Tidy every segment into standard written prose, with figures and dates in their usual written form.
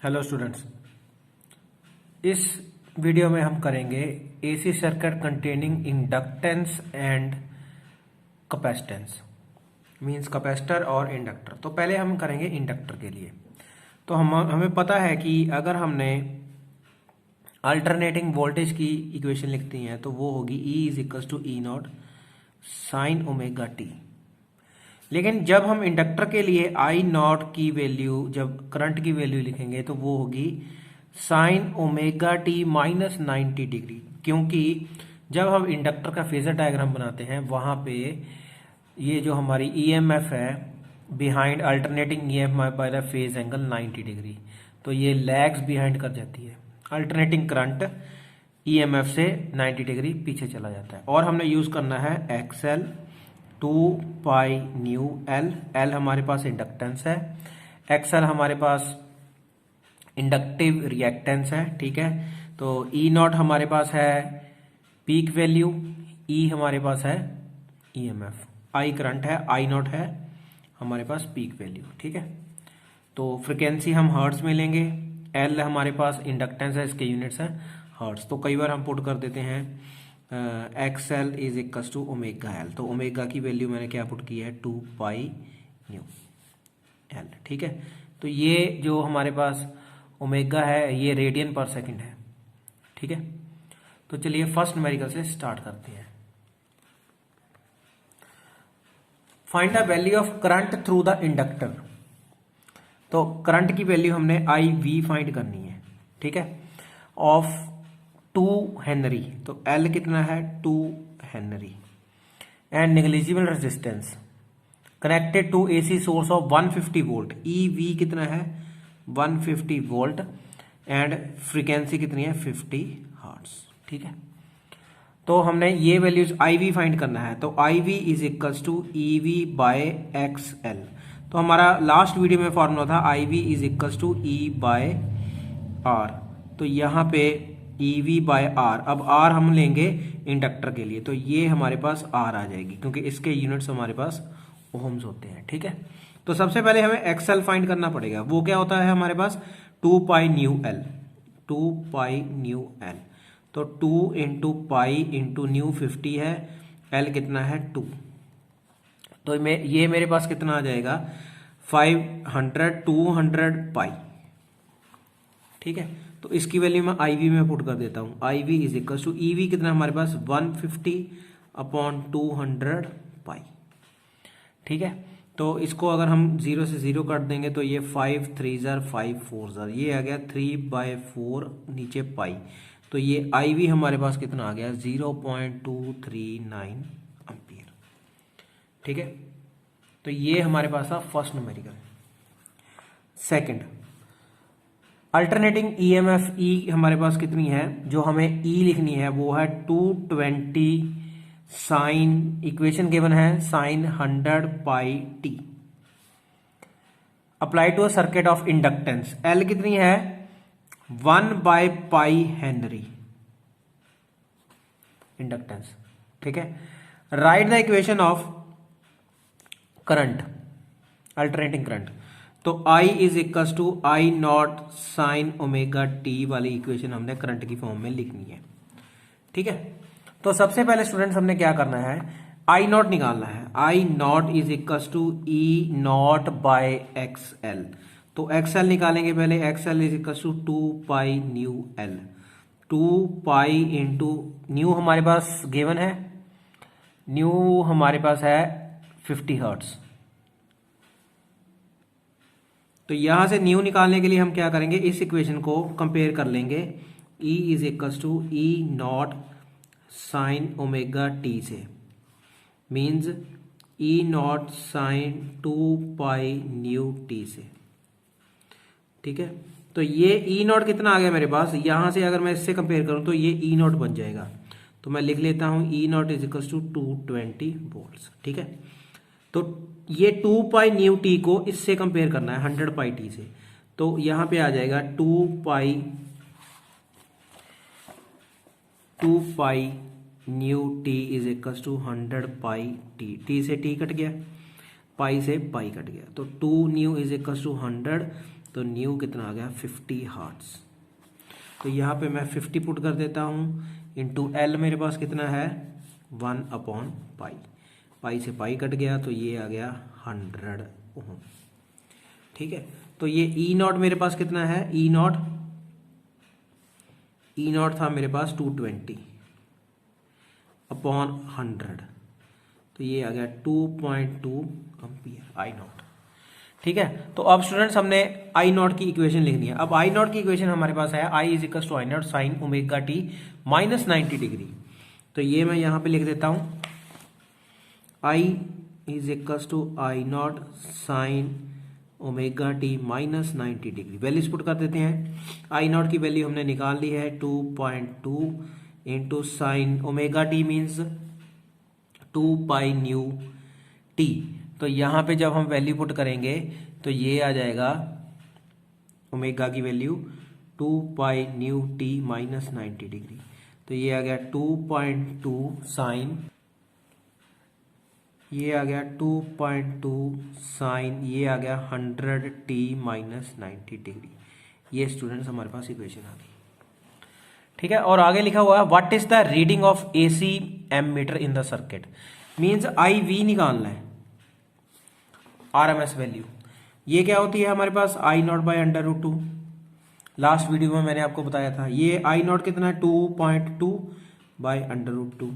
Hello students, इस video में हम करेंगे AC circuit containing inductance and capacitance, means capacitor और इंडक्टर। तो पहले हम करेंगे इंडक्टर के लिए। तो हमें पता है कि अगर हमने अल्टरनेटिंग वोल्टेज की इक्वेशन लिखती है तो वो होगी E is equal to E not sine omega t. लेकिन जब हम इंडक्टर के लिए आई नॉट की वैल्यू, जब करंट की वैल्यू लिखेंगे तो वो होगी sine omega T minus 90 degree, क्योंकि जब हम इंडक्टर का फेजर डायग्राम बनाते हैं वहां पे ये जो हमारी ईएमएफ है behind alternating EMF by the phase angle 90 degree, तो ये लैग्स बिहाइंड कर जाती है। अल्टरनेटिंग करंट ईएमएफ से 90 डिग्री पीछे चला जाता है। और हमने यूज करना है XL 2 pi nu L. L हमारे पास इंडक्टेंस है, एक्सएल हमारे पास इंडक्टिव रिएक्टेंस है। ठीक है, तो ई नॉट हमारे पास है पीक वैल्यू, ई हमारे पास है ईएमएफ, आई करंट है, आई नॉट है हमारे पास पीक वैल्यू। ठीक है, तो फ्रिक्वेंसी हम हर्ट्ज में लेंगे, एल हमारे पास इंडक्टेंस है, इसके यूनिट्स है हर्ट्ज। तो कई बार हम पुट कर देते हैं X L is equal to omega L. तो ओमेगा की वैल्यू मैंने क्या पुट की है 2 पाई न्यू एल। ठीक है, तो ये जो हमारे पास ओमेगा है ये रेडियन पर सेकंड है। ठीक है, तो चलिए फर्स्ट न्यूमेरिकल से स्टार्ट करते हैं। Find the value of current through the inductor. तो करंट की वैल्यू हमने आई वी फाइंड करनी है। ठीक है, ऑफ 2 हेनरी, तो एल कितना है 2 henry and negligible resistance connected to AC source of 150 volt. E V कितना है 150 वोल्ट एंड फ्रीक्वेंसी कितनी है 50 हर्ट्ज। ठीक है, तो हमने ये वैल्यूज आई वी फाइंड करना है। तो I V is equals to E V by X L. तो हमारा लास्ट वीडियो में फॉर्मूला था I V is equals to E by R. तो यहाँ पे ई वी बाय आर, अब आर हम लेंगे इंडक्टर के लिए, तो ये हमारे पास आर आ जाएगी क्योंकि इसके यूनिट्स हमारे पास ओम्स होते हैं। ठीक है, तो सबसे पहले हमें एक्सएल फाइंड करना पड़ेगा। वो क्या होता है हमारे पास 2 pi nu L, 2 pi nu L. तो 2 इंटू पाई इंटू न्यू 50 है, एल कितना है 2। तो ये मेरे पास कितना आ जाएगा 500 200 पाई। ठीक है, तो इसकी वैल्यू मैं आई वी में पुट कर देता हूं। I V is equal to E V कितना हमारे पास 150 अपॉन 200 पाई। ठीक है, तो इसको अगर हम 0 से 0 काट देंगे तो ये 5 3 जार 5 4 जार, ये आ गया 3/4 नीचे पाई। तो ये आई वी हमारे पास कितना आ गया 0.239 एम्पियर। ठीक है, तो ये हमारे पास था first numerical. Second, alternating EMF ई हमारे पास कितनी है, जो हमें ई लिखनी है वो है 220 साइन, इक्वेशन गिवन है sine 100 pi t apply to a circuit of inductance. L कितनी है 1/पाई हेनरी इंडक्टेंस। ठीक है, write the equation of current, alternating current. तो I is equal to I not sine omega t वाली equation हमने current की फॉर्म में लिखनी है। ठीक है, तो सबसे पहले स्टूडेंट्स हमने क्या करना है आई नॉट निकालना है। I not is equal to E not by X L. तो एक्स एल निकालेंगे पहले, X L is equal to 2 pi nu L. 2 pi into nu हमारे पास गिवन है, न्यू हमारे पास है 50 हर्ट्ज। तो यहां से न्यू निकालने के लिए हम क्या करेंगे, इस इक्वेशन को कंपेयर कर लेंगे E is equal to E not sine omega T से, means E not sine 2 pi nu T से। ठीक है, तो ये ई नॉट कितना आ गया मेरे पास, यहां से अगर मैं इससे कंपेयर करूं तो ये ई नॉट बन जाएगा। तो मैं लिख लेता हूं E not is equal to 220 volt. ठीक है, तो ये 2 पाई न्यू टी को इससे कंपेयर करना है 100 पाई टी से। तो यहां पे आ जाएगा 2 pi nu t is equal to 100 pi t. T से टी कट गया, पाई से पाई कट गया, तो 2 न्यू इज इक्वल टू 100 तो न्यू कितना आ गया 50 हर्ट्ज। तो यहाँ पे मैं 50 पुट कर देता हूँ, इंटू एल मेरे पास कितना है 1/पाई, पाई से पाई कट गया तो ये आ गया 100 ओम। ठीक है, तो ये ई नॉट मेरे पास कितना है, ई नॉट था मेरे पास 220/100, तो ये आ गया 2.2 एम्पियर आई नॉट। ठीक है, तो अब स्टूडेंट्स हमने आई नॉट की इक्वेशन लिखनी है। अब आई नॉट की इक्वेशन हमारे पास है I is equal to I not sine omega T minus 90 degree. तो ये मैं यहां पे लिख देता हूं, I is equal to I not sine omega T minus 90 degree. Values put कर देते हैं। आई नॉट की वैल्यू हमने निकाल ली है 2.2 into sine omega T means 2 pi nu T. तो यहाँ पे जब हम वैल्यू पुट करेंगे तो ये आ जाएगा ओमेगा की value 2 pi nu T minus 90 degree. तो ये आ गया 2.2 साइन, ये आ गया 2.2 साइन, ये आ गया 100 टी माइनस 90 डिग्री। ये स्टूडेंट्स हमारे पास इक्वेशन आ गई। ठीक है, और आगे लिखा हुआ है what is the reading of AC ammeter in the circuit, means I V निकालना है, आरएमएस वैल्यू। ये क्या होती है हमारे पास I not by √2। Last video में मैंने आपको बताया था ये आई नॉट कितना है 2.2 बाई √2।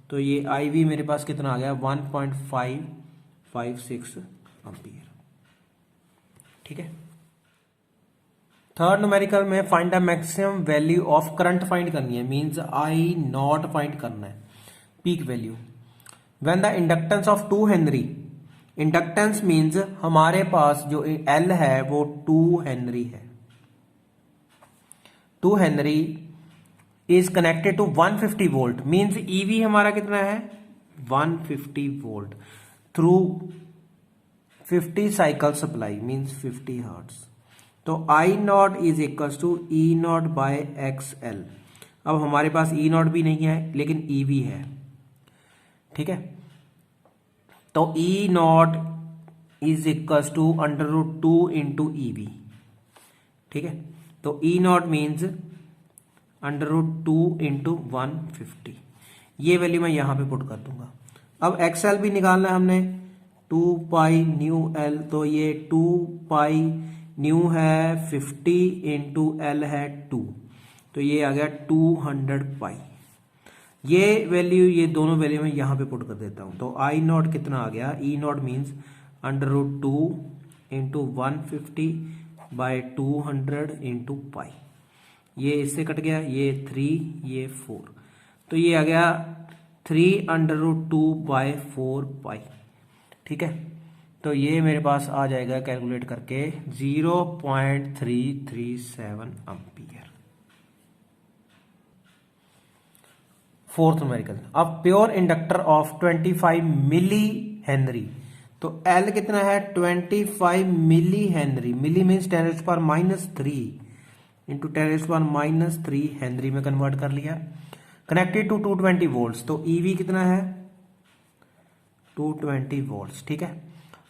तो ये आई वी मेरे पास कितना आ गया 1.556 एम्पियर। ठीक है, थर्ड न्यूमेरिकल में find the maximum value of current find करनी है, मींस आई नॉट फाइंड करना है, peak value when the inductance of 2 Henry. Inductance means हमारे पास जो एल है वो 2 हेनरी है। 2 henry is connected to 150 volt, means EV हमारा कितना है 150 volt through 50 cycle supply means 50 hertz. तो I not is equal to E not by X L. अब हमारे पास ई नॉट भी नहीं है लेकिन ई वी है। ठीक है, तो E not is equal to √2 into E V. ठीक है, तो ई नॉट मीन्स √2 इंटू 150। ये वैल्यू मैं यहां पे पुट कर दूंगा। अब एक्सएल भी निकालना है हमने, 2 पाई न्यू एल। तो ये 2 पाई न्यू है 50 इंटू एल है 2, तो ये आ गया 200 पाई। ये वैल्यू, ये दोनों वैल्यू मैं यहां पे पुट कर देता हूं। तो आई नॉट कितना आ गया, E not means √2 into 150 by 200 into pi. ये इससे कट गया, ये 3, ये 4, तो ये आ गया 3√2 बाय 4 पाई। ठीक है, तो ये मेरे पास आ जाएगा कैलकुलेट करके 0.337 एम्पियर। फोर्थ न्यूमेरिकल, अब pure inductor of 25 milli henry. तो एल कितना है 25 milli henry, milli means 10⁻³ into 10⁻³ henry में कन्वर्ट कर लिया, कनेक्टेड टू 220 वोल्ट्स। तो ईवी कितना है 220 वोल्ट्स। ठीक है,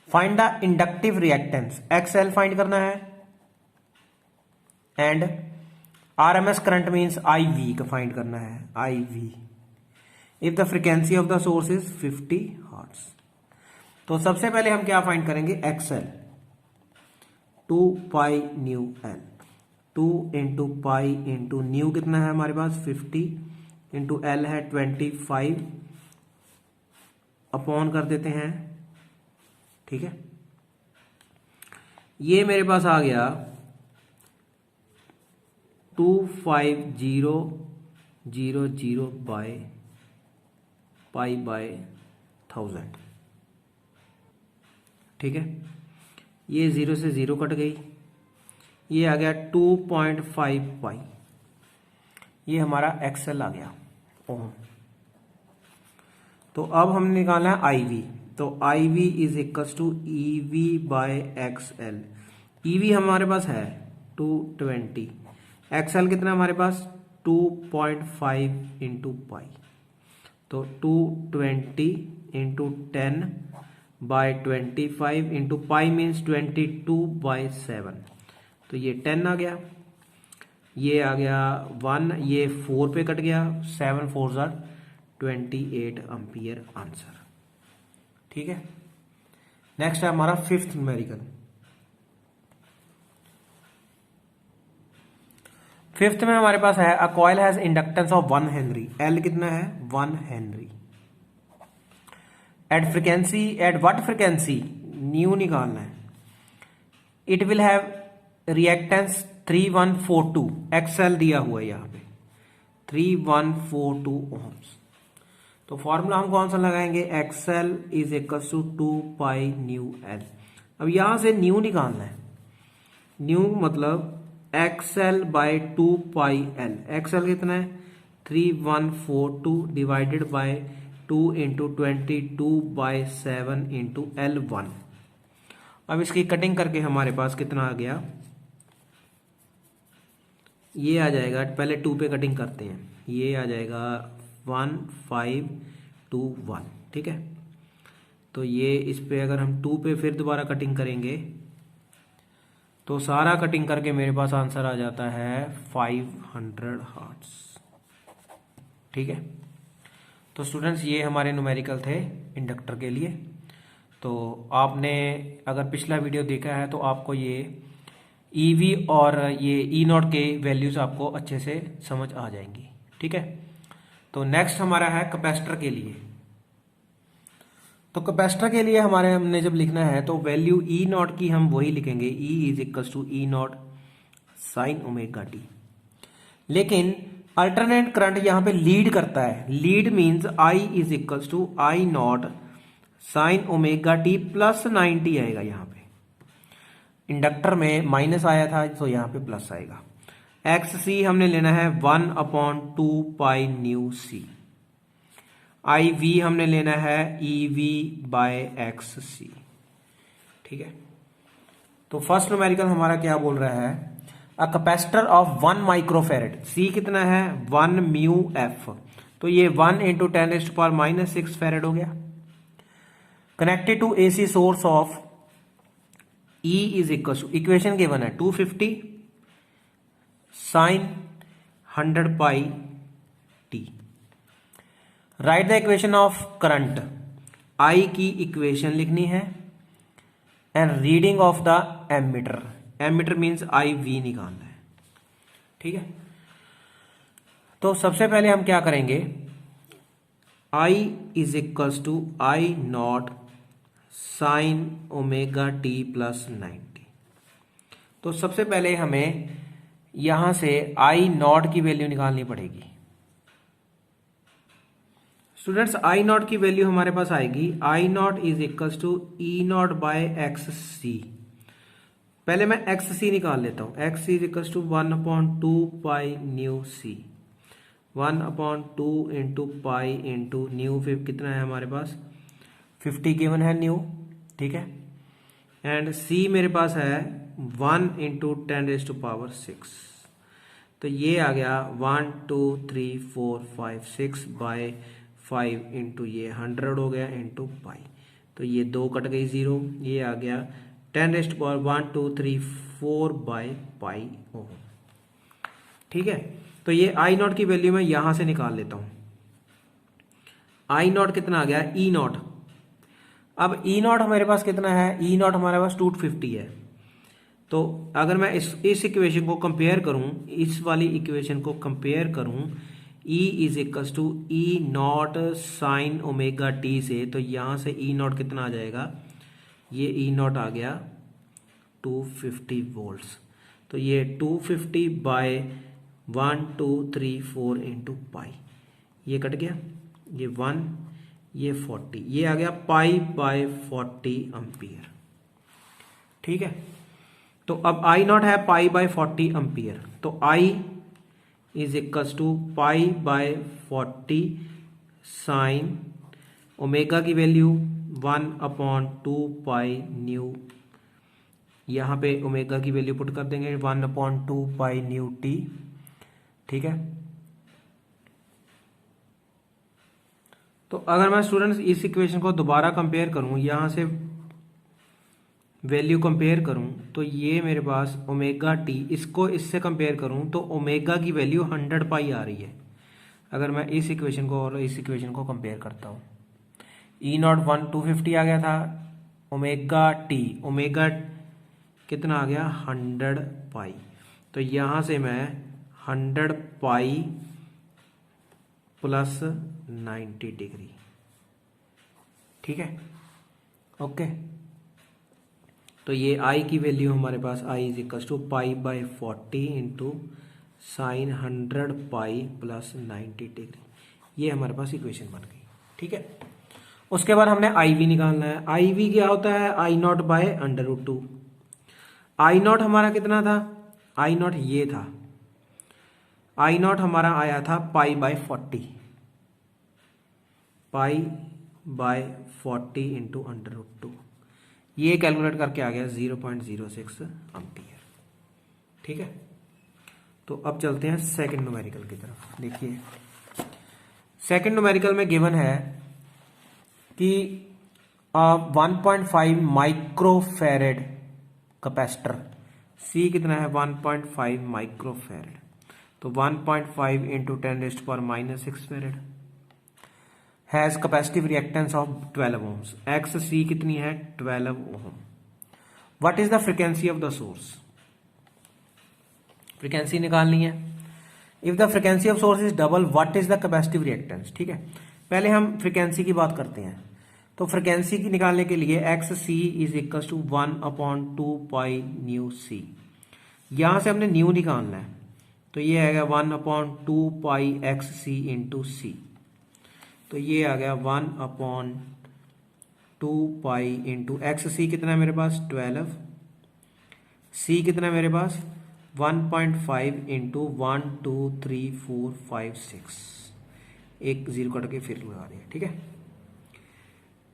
find the inductive reactance, XL find करना है, and RMS current means I V का फाइंड करना है, I V if the frequency of the source is 50 hertz. तो सबसे पहले हम क्या फाइंड करेंगे, XL 2 pi nu L, 2 into pi into new कितना है हमारे पास 50 इंटू एल है 25 अपॉन कर देते हैं। ठीक है, ये मेरे पास आ गया 2500 बाय पाई बाय 1000। ठीक है, ये 0 से 0 कट गई, ये आ गया 2.5 पाई। ये हमारा एक्सएल आ गया ओम। तो अब हमने निकाला है आई वी। तो I V is equal to E V by XL. E V हमारे पास है 220, एक्सएल कितना हमारे पास 2.5 इंटू पाई। तो 220 into 10 by 25 into pi means 22/7। तो ये 10 आ गया, ये आ गया 1, ये 4 पे कट गया, 7 4 जार 28 एम्पियर आंसर। ठीक है, नेक्स्ट है हमारा फिफ्थ न्यूमेरिकल। फिफ्थ में हमारे पास है a coil has inductance of 1 henry, L कितना है 1 henry, at frequency, at what frequency nu निकालना है, it will have reactance 3142, XL दिया हुआ है यहाँ पे 3142 ओम्स। तो फॉर्मूला हम कौन सा लगाएंगे, XL is equal to 2 pi nu L. अब यहां से न्यू निकालना है, न्यू मतलब XL by 2 pi L, XL कितना है 3142 divided by 2 into 22/7 into L1। अब इसकी कटिंग करके हमारे पास कितना आ गया, ये आ जाएगा, पहले 2 पे कटिंग करते हैं, ये आ जाएगा 1521। ठीक है, तो ये इस पे अगर हम 2 पे फिर दोबारा कटिंग करेंगे तो सारा कटिंग करके मेरे पास आंसर आ जाता है 500 हर्ट्ज। ठीक है, तो स्टूडेंट्स ये हमारे न्यूमेरिकल थे इंडक्टर के लिए। तो आपने अगर पिछला वीडियो देखा है तो आपको ये ईवी और ये ई नॉट के वैल्यूज आपको अच्छे से समझ आ जाएंगी। ठीक है, तो नेक्स्ट हमारा है कैपेसिटर के लिए। तो कैपेसिटर के लिए हमारे हमने जब लिखना है तो वैल्यू ई नॉट की हम वही लिखेंगे, E is equal to E not sine omega t. लेकिन अल्टरनेट करंट यहां पे लीड करता है, lead means I is equal to I not sine omega T plus 90 आएगा। यहां पे इंडक्टर में माइनस आया था तो यहां पे प्लस आएगा। एक्स सी हमने लेना है 1/2 pi nu C. I we हमने लेना है ई वी बाय एक्स सी। ठीक है, तो फर्स्ट न्यूमेरिकल हमारा क्या बोल रहा है, अ कैपेसिटर ऑफ 1 माइक्रोफेरेड, सी कितना है 1 म्यू एफ, तो ये 1 इंटू 10⁻⁻6 फेरेड हो गया, connected to AC source of E is equal to, equation given है 250 sine 100 pi T. Right the equation of current, I की इक्वेशन लिखनी है and reading of the ammeter, ammeter means I V निकालना है। ठीक है, तो सबसे पहले हम क्या करेंगे, I is equals to I not sine omega T plus 90। तो सबसे पहले हमें यहां से आई नॉट की वैल्यू निकालनी पड़ेगी। स्टूडेंट्स आई नॉट की वैल्यू हमारे पास आएगी, I not is equals to E not by X C. पहले मैं एक्स सी निकाल लेता हूं, X is equals to 1/2 pi nu C, 1/2 into pi into nu, फिर कितना है हमारे पास 50 गिवन है न्यू। ठीक है, एंड सी मेरे पास है 1 इंटू 10⁻6, तो ये आ गया 1 2 3 4 5 6 बाय 5 इंटू ये 100 हो गया इंटू पाई, तो ये 2 कट गई 0, ये आ गया 10⁻1 2 3 4 बाय पाई ओम। ठीक है, तो ये आई नॉट की वैल्यू मैं यहां से निकाल लेता हूं, आई नॉट कितना आ गया ई नॉट। अब ई नॉट हमारे पास कितना है, ई नॉट हमारे पास 250 है। तो अगर मैं इस इक्वेशन को कंपेयर करूं, इस वाली इक्वेशन को कंपेयर करूं E is equals to E not sine omega T से, तो यहां से ई नॉट कितना आ जाएगा, ये ई नॉट आ गया 250 वोल्ट्स, तो ये 250 बाय 1 2 3 4 इंटू पाई, ये कट गया, ये 1 ये 40, ये आ गया पाई बाय 40 एम्पियर। ठीक है, तो अब आई नॉट है पाई बाय 40 एम्पियर, तो I is equals to pi by 40 sine omega की वैल्यू 1/2 पाई न्यू, यहां पे ओमेगा की वैल्यू पुट कर देंगे 1/2 पाई न्यू टी। ठीक है, तो अगर मैं स्टूडेंट्स इस इक्वेशन को दोबारा कंपेयर करूं, यहां से वैल्यू कंपेयर करूं तो ये मेरे पास ओमेगा टी, इसको इससे कंपेयर करूं तो ओमेगा की वैल्यू 100 पाई आ रही है। अगर मैं इस इक्वेशन को और इस इक्वेशन को कंपेयर करता हूं, ई नॉट 250 आ गया था, ओमेगा टी ओमेगा कितना आ गया 100 पाई। तो यहां से मैं 100 पाई प्लस 90 डिग्री, ठीक है, ओके। तो ये आई की वैल्यू हमारे पास I is equal to pi by 40 into sine 100 pi plus 90 degree. ये हमारे पास इक्वेशन बन गई, ठीक है। उसके बाद हमने आई वी निकालना है। आई वी क्या होता है, I not bye √2। I not हमारा कितना था, आई नॉट ये था, आई नॉट हमारा आया था पाई बाय 40, पाई बाय 40 इंटू √2। ये कैलकुलेट करके आ गया 0.06 एम्पियर, ठीक है। तो अब चलते हैं सेकंड न्यूमेरिकल की तरफ। देखिए सेकंड न्यूमेरिकल में गिवन है कि 1.5 माइक्रोफेरेड कैपेसिटर, सी कितना है 1.5 माइक्रोफेरेड, तो 1.5 into 10⁻⁻6 farad has capacitive reactance of 12 ohms. X C कितनी है 12 ohm. What is the frequency of the source, frequency निकालनी है। If the frequency of source is double what is the capacitive reactance, ठीक है। पहले हम frequency की बात करते हैं। तो फ्रीक्वेंसी की निकालने के लिए X C is equal to 1/2 pi nu C, यहां से हमने न्यू निकालना है, तो ये आएगा 1/2 पाई एक्स सी इंटू सी, तो ये आ गया 1/2 पाई इंटू एक्स सी कितना है मेरे पास 12, सी कितना है मेरे पास 1.5 इंटू 1 2 3 4 5 6, एक जीरो कट के फिर लगा दिया, ठीक है।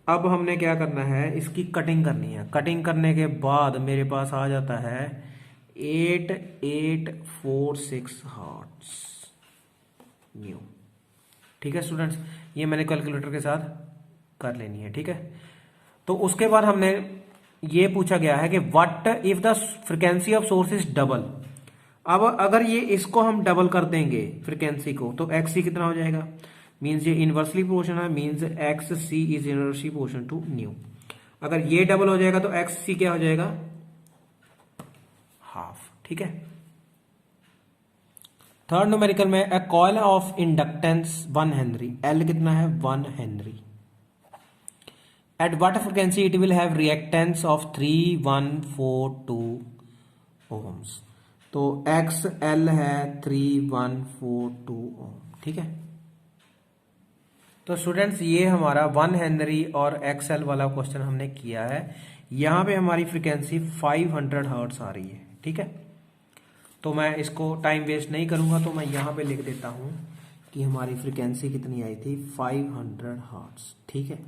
अब हमने क्या करना है, इसकी कटिंग करनी है। कटिंग करने के बाद मेरे पास आ जाता है 8846 हर्ट्ज न्यू, ठीक है स्टूडेंट्स। ये मैंने कैलकुलेटर के साथ कर लेनी है, ठीक है। तो उसके बाद हमने ये पूछा गया है कि what if the frequency of source is double. अब अगर ये इसको हम डबल कर देंगे फ्रीक्वेंसी को, तो एक्स सी कितना हो जाएगा, मीन्स ये इनवर्सली प्रोपोर्शनल है, means X C is inversely proportional to nu. अगर ये डबल हो जाएगा तो एक्स सी क्या हो जाएगा हाफ, ठीक है। थर्ड न्यूमेरिकल में a coil of inductance 1 henry, L कितना है 1 henry, at what frequency it will have reactance of 3142 ohms. तो एक्स एल है 3142 ओम, ठीक है। तो स्टूडेंट्स ये हमारा 1 हेनरी और एक्स एल वाला क्वेश्चन हमने किया है। यहां पे हमारी फ्रीक्वेंसी 500 हर्ट्ज आ रही है, ठीक है। तो मैं इसको टाइम वेस्ट नहीं करूंगा, तो मैं यहां पे लिख देता हूं कि हमारी फ्रीक्वेंसी कितनी आई थी 500 हर्ट्ज, ठीक है।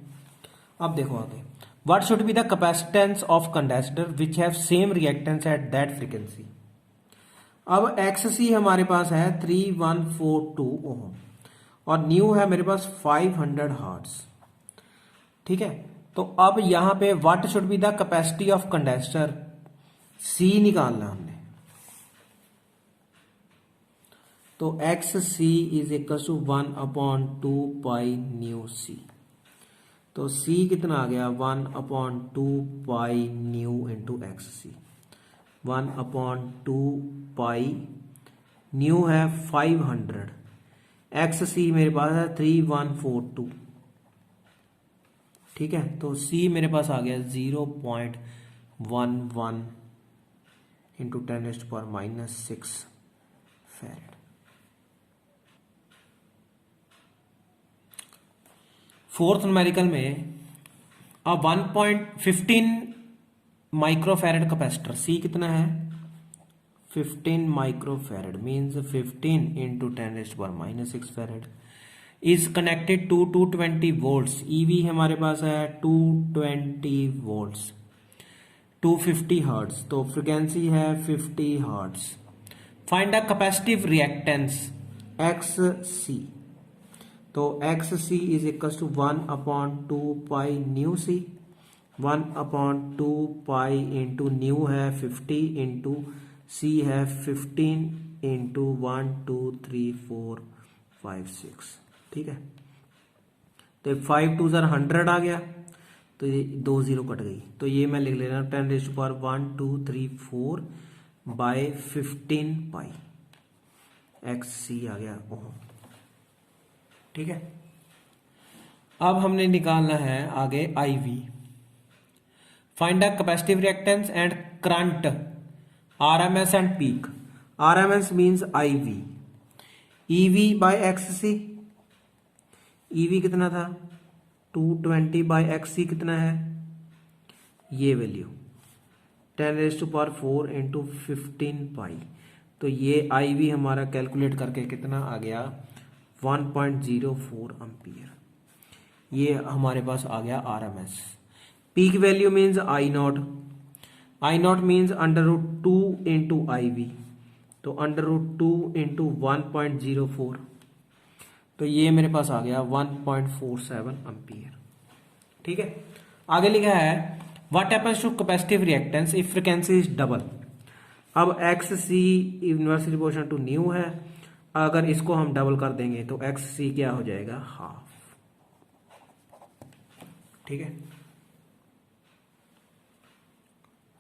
अब देखो आगे, what should be the capacitance of condenser which have same reactance at that frequency. अब एक्स सी हमारे पास है 3142 ओम और न्यू है मेरे पास 500 हर्ट्ज, ठीक है। तो अब यहां पे what should be the capacity of condenser, C निकालना हमने। तो X C is equal to 1/2 pi nu C, तो सी कितना आ गया 1/2 pi nu into X C, 1/2 pi nu है 500, एक्स सी मेरे पास है 3142, ठीक है। तो सी मेरे पास आ गया 0.11 इंटू 10⁻⁻6 फेरेड। फोर्थ न्यूमेरिकल में अब 1.15 माइक्रोफेरेड कैपेसिटर, सी कितना है 15 microfarad, means 15 into 10⁻⁻6 farad is connected to 220 volts. E V हमारे पास है 220 वोल्ट्स, 250 हर्ट्ज, तो फ्रीक्वेंसी है 50 hertz. Find the capacitive reactance X C, तो X C is equal to 1/2 pi nu C, 1/2 into nu है 50 into सी है 15 इंटू 1 2 3 4 5 6। ठीक है, तो 5 2 100 आ गया, तो ये 2 0 कट गई, तो ये मैं लिख ले रहा हूँ 10⁻1 2 3 4 बाय 15 पाई एक्स सी आ गया ओम। ठीक है, अब हमने निकालना है आगे I V. Find the capacitive reactance and current RMS and peak. RMS means I V, EV by X C, EV कितना था 220 बाय एक्स सी कितना है, ये वैल्यू 10⁻4 इंटू 15 पाई, तो ये आई वी हमारा कैलकुलेट करके कितना आ गया 1.04 एम्पियर। ये हमारे पास आ गया RMS. Peak value means I not, I not means √2 into I V, तो √2 इंटू 1.04, तो ये मेरे पास आ गया 1.47 एम्पियर। ठीक है, आगे लिखा है what happens to capacitive reactance if frequency is double. अब X C inversely proportional to nu है, अगर इसको हम डबल कर देंगे तो एक्स सी क्या हो जाएगा हाफ। ठीक है,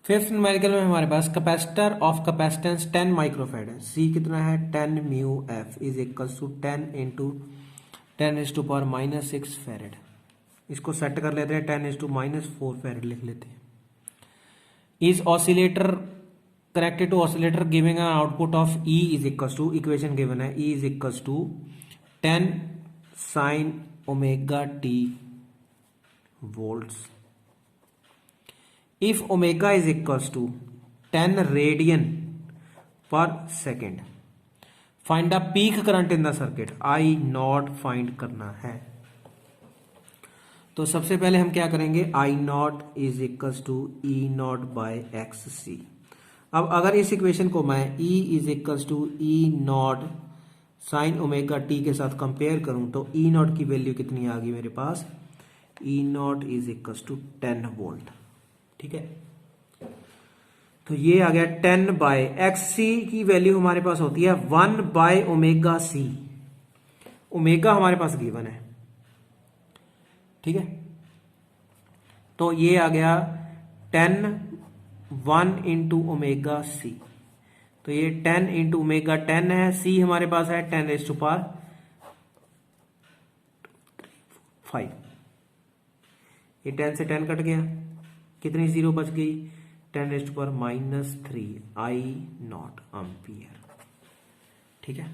फिफ्थ न्यूमेरिकल में हमारे पास कैपेसिटर ऑफ कैपेसिटेंस 10 माइक्रोफेड है, सी कितना है 10 mu F is equal to 10 into 10⁻⁻6 farad. इसको सेट कर लेते हैं 10⁻⁻4 फेरेड लिख लेते हैं। Is oscillator connected to oscillator giving an output of E is equal to, equation given है E is equal to 10 sine omega T volts if omega is equals to 10 radian per second। find the peak current in the circuit, I naught find करना है। तो सबसे पहले हम क्या करेंगे, I naught is equals to E naught by X C. अब अगर इस इक्वेशन को मैं E is equals to E naught sine omega T के साथ कंपेयर करूं तो E नॉट की वैल्यू कितनी आ गई मेरे पास, E not is equal to 10 volt. ठीक है, तो ये आ गया 10 बाय एक्स सी की वैल्यू हमारे पास होती है 1 बाय ओमेगा सी, ओमेगा हमारे पास गिवन है। ठीक है, तो ये आ गया 10 1 इंटू ओमेगा सी, तो ये 10 इंटू ओमेगा 10 है, सी हमारे पास है 10⁻5, ये 10 से 10 कट गया, कितनी जीरो बच गई 10⁻⁻3 आई नॉट एम्पियर। ठीक है।